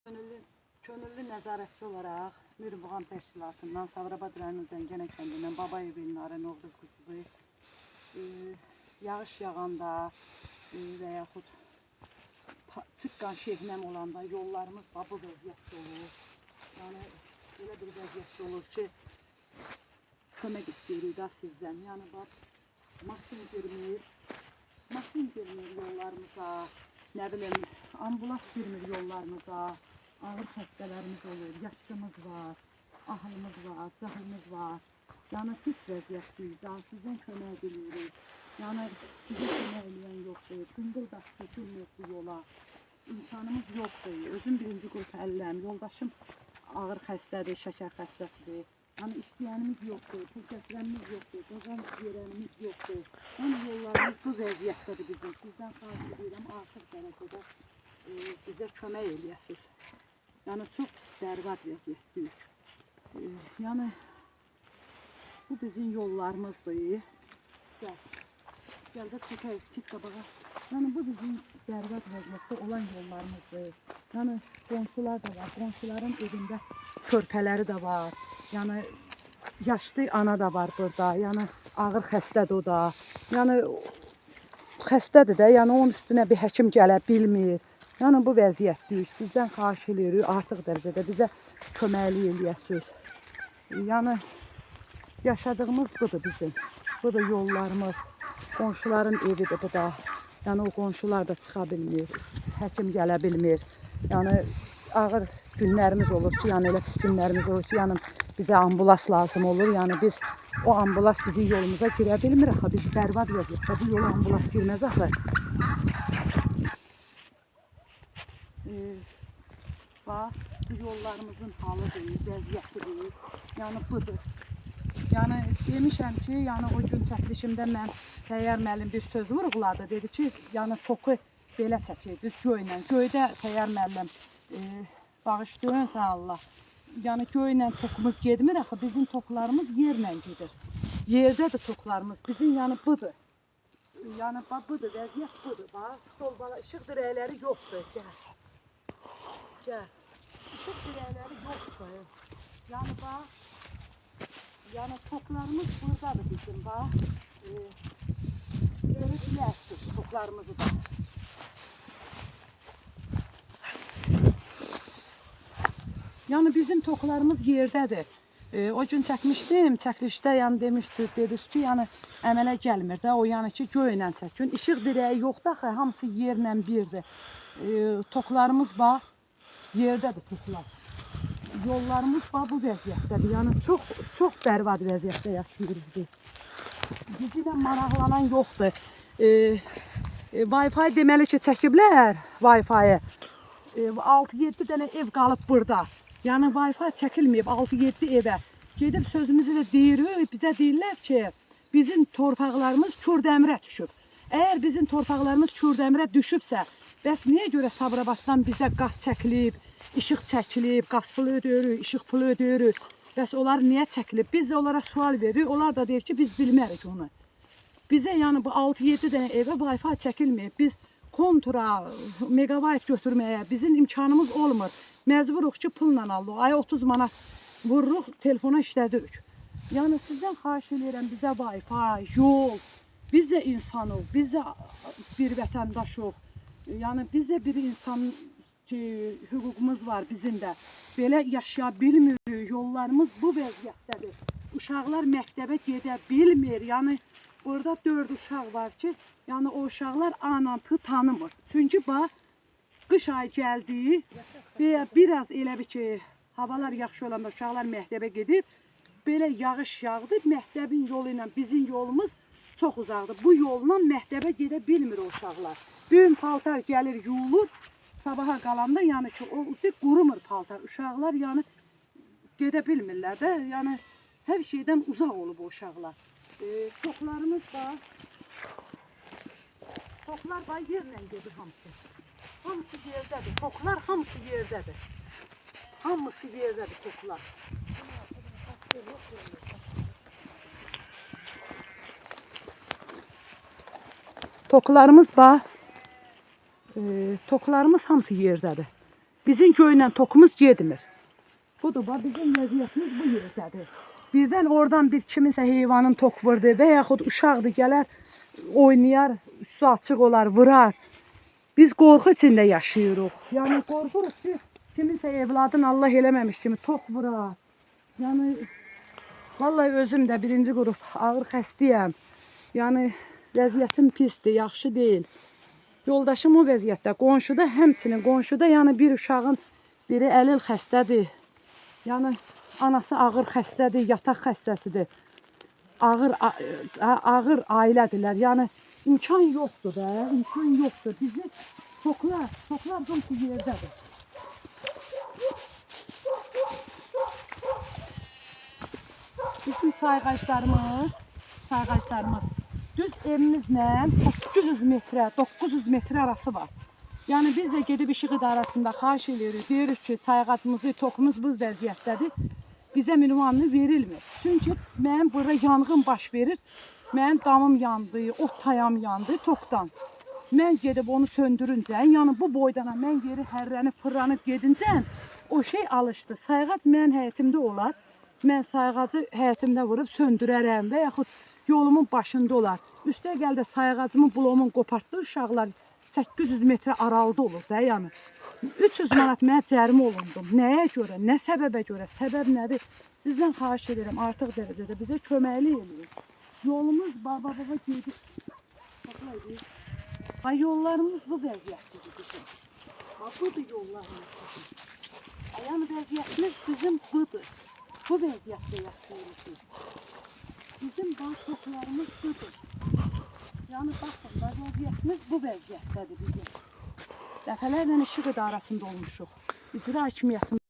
Könüllü nəzarətçi olaraq Mürü Buğan Təşkilatından Sabirabad rayonunun Zəngənə kəndindən Babayev Elnarə Novruz qızı yağış yağanda və yaxud çıqqan şehnəm olanda yollarımız bu vəziyyətdə olur. Yəni belə bir vəziyyətdə olur ki, kömək istəyirik da sizdən. Yəni bax, maşın girmir yollarımıza, nə bilim, ambulans girmir yollarımıza. Ağır xəstələrimiz olur, yaşlımız var, ahılımız var, cahilimiz var. Yəni pis vəziyyətliyiz, sizdən kömək edirik. Yəni bizə kömək edən yoxdur, gündür daşı bilmir bu yola. İmkanımız yoxdur, özüm birinci qrup ələm, yoldaşım ağır xəstədir, şəkər xəstəsidir. Yəni istəyənimiz yoxdur, pulkəsrəmiz yoxdur, qazanc verənimiz yoxdur. Yəni yollarımız bu vəziyyətdədir bizim. Sizdən xahiş edirəm, artıq dərəcədə bizə kömək eləyəsiniz. Yəni çox pis bərbad vəziyyətliyiz. Yəni bu bizim yollarımızdır. Gəl də çəkək, git qabağa. Yəni bu bizim bərbad vəziyyətdə olan yollarımızdır. Yəni qonşular da var, qonşuların evində körpələri də var. Yəni yaşlı ana da var burada. Yəni ağır xəstədir o da. Yəni xəstədir də, yəni onun üstünə bir həkim gələ bilmir. Yəni bu vəziyyətliyiz. Sizdən xahiş edirik, artıq dərəcədə bizə köməklik eləyəsiniz. Yəni yaşadığımız budur bizim. Bu da yollarımız. Qonşuların evidir bu da. Yəni o qonşular da çıxa bilmir. Həkim gələ bilmir. Yəni ağır günlərimiz olur ki, yəni elə pis günlərimiz olur ki, yəni bizə ambulans lazım olur. Yəni biz o ambulans bizim yolumuza girə bilmir axı. Biz bərbad vəziyyətdə bu yola ambulans girməz axı. Bax, bu yollarımızın halıdır, vəziyyətidir. Yəni budur. Yəni demişəm ki, yəni o gün çəkilişimdə mən Təyyar müəllim bir söz vurğuladı. Dedi ki, yəni toku belə çəkirdik göylə. Göydə Təyyar müəllim bağışlayın sən Allah. Yəni göylə tokumuz getmir axı, bizim toklarımız yerlə gedir. Yerdədir toklarımız, bizim yəni budur. Yəni budur, vəziyyət budur. Bax, sol bala işıq dirəkləri yoxdur. Gəl. İşıq dirəkləri yoxdur. Yəni bax, yəni toklarımız buradadır bizim bax. Görürsünüz toklarımızı da. Yəni bizim toklarımız yerdədir. O gün çəkmişdim, çəkilişdə yəni dediniz ki, yəni əmələ gəlmir də, o yəni ki, göylə çəkin. İşıq dirəyi yoxdur axı, hamısı yerlə birdir. Toklarımız bax, yerdədir toklar. Yollarımız bax bu vəziyyətdədir. Yəni çox bərbad vəziyyətdə yaşayırıq biz. Bizi də maraqlanan yoxdur. Wi-Fi deməli ki, çəkiblər Wi-Fi-yə. 6-7 dənə ev qalıb burada. Yəni Wi-Fi çəkilməyib 6-7 evə. Gedib sözümüzü də deyirik, bizə deyirlər ki, bizim torpaqlarımız Kürdəmirə düşüb. Əgər bizim torpaqlarımız Kürdəmirə düşübsə, bəs niyə görə Sabirabaddan bizə qaz çəkilib, işıq çəkilib, qaz pulu ödəyirik, işıq pulu ödəyirik. Bəs onlar niyə çəkilib? Biz də onlara sual veririk, onlar da deyir ki, biz bilmərik onu. Bizə yəni bu 6-7 dənə evə Wi-Fi çəkilməyib. Biz kontura, megabayt götürməyə bizim imkanımız olmur. Məcburuq ki, pulla alırıq. Aya 30 manat vururuq, telefona işlədirik. Yəni sizdən xahiş edirəm, bizə Wi-Fi, yol, biz də insanıq, biz də bir vətəndaşıq. Yəni biz də bir insan ki, hüququmuz var bizim də. Belə yaşaya bilmirik, yollarımız bu vəziyyətdədir. Uşaqlar məktəbə gedə bilmir. Yəni burada 4 uşaq var ki, yəni o uşaqlar anantı tanımır. Çünki bax, qış ayı gəldi və biraz elə bir ki, havalar yaxşı olanda uşaqlar məktəbə gedib, belə yağış yağdı, məktəbin yolu ilə bizim yolumuz çox uzaqdır. Bu yolla məktəbə gedə bilmir o uşaqlar. Bütün paltar gəlir, yuyulur, sabaha qalanda yəni ki, o qurumur paltar. Uşaqlar yəni gedə bilmirlər də, yəni hər şeydən uzaq olub o uşaqlar. Toklarımız var. Toklar var, yerlə gedir hamısı. Hamısı yerdədir. Toklar hamısı yerdədir. Hamısı yerdədir toklar. Toklarımız var. Toklarımız hamısı yerdədir. Bizim göylə tokumuz getmir. Budur, bizim vəziyyətimiz bu yerdədir. Birdən oradan bir kiminsə heyvanın tok vurdu və yaxud uşaqdır gələr, oynayar, üstü açıq olar, vurar. Biz qorxu içində yaşayırıq. Yəni qorxuruq ki, kiminsə evladın Allah eləməmiş kimi tok vurar. Yəni vallahi özüm də birinci qrup ağır xəstəyəm. Yəni vəziyyətim pisdir, yaxşı deyil. Yoldaşım o vəziyyətdə, qonşuda həmçinin qonşuda yəni bir uşağın biri əlil xəstədir. Yəni anası ağır xəstədir, yataq xəstəsidir. Ağır ailədirlər. Yəni imkan yoxdur da, imkan yoxdur. Bizi toklar hamısı yerdədir. Bizim sayğaclarımız düz evimizlə 800 metrə, 900 metrə arası var. Yəni biz də gedib işıq idarəsində xahiş edirik. Deyirik ki, sayğacımızı, tokumuz bu vəziyyətdədir. Bizə ünvanı verilmir. Çünki mənim burada yanğın baş verir. Mənim damım yandı, ot tayam yandı tokdan. Mən gedib onu söndürüncə, yəni bu boydana mən geri hərrənib, fırlanıb gedincə o şey alışdı. Sayğac mənim həyətimdə olar. Mən sayğacı həyətimdə vurub söndürərəm və yaxud yolumun başında olar. Üstə gəl də sayğacımın blomun qopartdı uşaqlar 800 metrə aralıda olur da yəni. 300 manat mənə cərimə olundum. Nəyə görə, nə səbəbə görə, səbəb nədir? Sizdən xahiş edirəm artıq dərəcədə bizə köməklik edin. Yolumuz baba gedir. Ay yollarımız bu vəziyyətdir bizim. Budur yollarımız. Yəni vəziyyətimiz bizim budur. Bu vəziyyətdə yaşayırıq. Bizim bağ-toklarımız budur. Yəni baxın, vəziyyətimiz bu vəziyyətdədir bizim. Dəfələrlə işıq idarəsində olmuşuq. İcra hakimiyyətində.